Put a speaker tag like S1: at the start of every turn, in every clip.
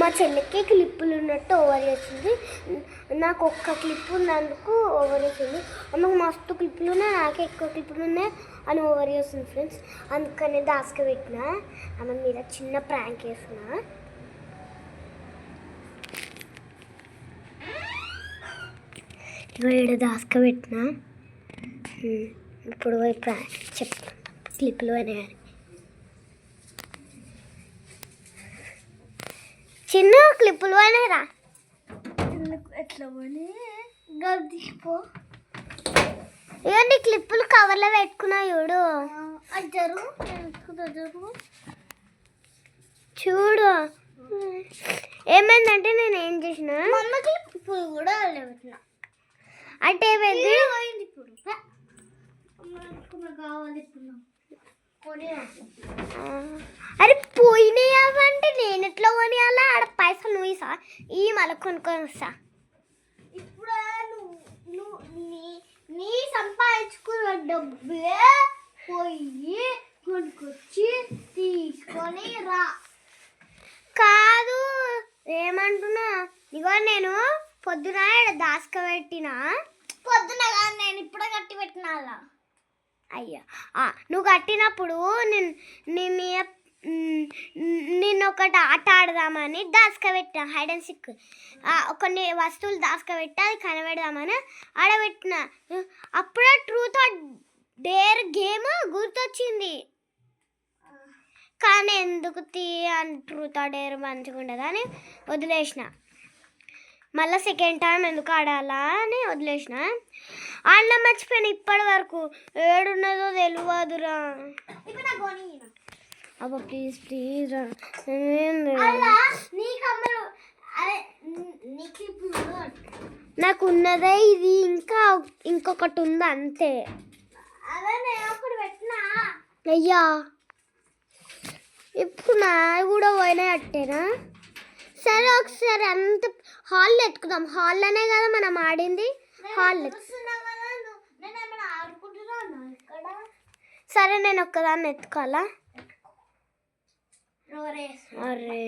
S1: మా చెల్లికి క్లిప్పులు ఉన్నట్టు ఓవర్ చేస్తుంది, నాకు ఒక్క క్లిప్ ఉన్నందుకు ఓవర్ చేస్తుంది. అమ్మకు మస్తు క్లిప్పులు ఉన్నాయి, నాకే ఎక్కువ క్లిప్పులు ఉన్నాయి అని ఓవర్ చేస్తుంది ఫ్రెండ్స్. అందుకని దాసుక పెట్టిన ఆమె మీద చిన్న ప్రాంక్ వేస్తున్నా. ఇక దాసుక పెట్టిన, ఇప్పుడు చెప్తా క్లిప్పులు అనేవి. చిన్న క్లిప్పులు అనేరా ఎట్లా పని గదిపో. ఇవన్నీ క్లిప్పులు కవర్లో పెట్టుకున్నా చూడు, చూడు ఏమైందంటే నేను ఏం చేసిన క్లిప్పులు కూడా పెట్టిన అంటే అరే పోయినాయి అవంటే నేను ఎట్లా కొనియాలా, ఆడ పైసలు నువ్వు ఇసా ఈ మళ్ళీ కొనుక్కొని వస్తా. ఇప్పుడు నీ సంపాదించుకున్న డబ్బే పోయి కొనుక్కొచ్చి తీసుకొని రా. కాదు ఏమంటున్నా, ఇగో నేను పొద్దున దాసుక పెట్టిన, పొద్దున కాదు నేను ఇప్పుడే కట్టి పెట్టిన. అయ్యా నువ్వు కట్టినప్పుడు నేను ఒకటి ఆట ఆడదామని దాసుక పెట్టిన, హైడ్ అండ్ సిక్. కొన్ని వస్తువులు దాసుక పెట్టి అది కనబెడదామని ఆడబెట్టిన. అప్పుడే ట్రూత్ ఆర్ డేర్ గేమ్ గుర్తొచ్చింది, కానీ ఎందుకు ట్రూత్ ఆర్ డేర్ మంచిగా ఉండదని వదిలేసిన. మళ్ళీ సెకండ్ టైం ఎందుకు ఆడాలా అని వదిలేసిన. అన్న మర్చిపోయిన ఇప్పటి వరకు ఏడున్నదో తెలియదురా. అబ్బా ప్లీజ్ ప్లీజ్ రా. నాకు ఉన్నదే ఇది, ఇంకా ఇంకొకటి ఉంది అంతే. అయ్యా ఇప్పుడు నా కూడా పోయినా అట్టేనా. సరే ఒకసారి అంత హాల్లో ఎత్తుకుదాం, హాల్లోనే కదా మనం ఆడింది, హాల్లో. సరే నేను ఒక్కదాన్ని ఎత్తుకోవాలా. అరే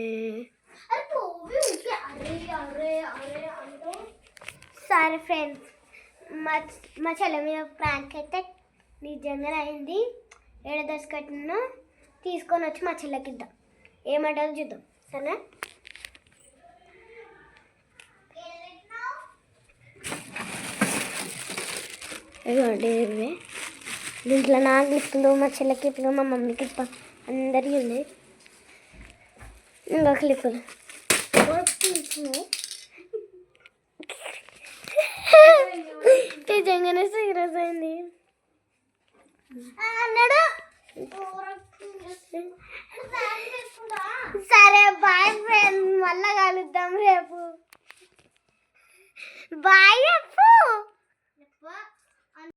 S1: సరే ఫ్రెండ్స్, మా చెల్లె మీద ప్రాంక్ అయితే నిజంగానే అయింది. ఏడాదశ కట్టిన తీసుకొని వచ్చి మా చెల్లెకి ఇద్దాం, ఏమంటారో చూద్దాం. సరేనా? ఇవ్వండి దీంట్లో నాకు క్లిప్పులు, మా చెల్లెకి క్లిప్పులు, మా మమ్మీకి క్లిప్, అందరికీ ఉంది. ఇంకా క్లిప్పులు నిజంగానే సీరియస్ అయింది అన్నాడు. సరే బాయ్ ఫ్రెండ్, మళ్ళా కలుద్దాం రేపు. బాయ్ చెప్పు.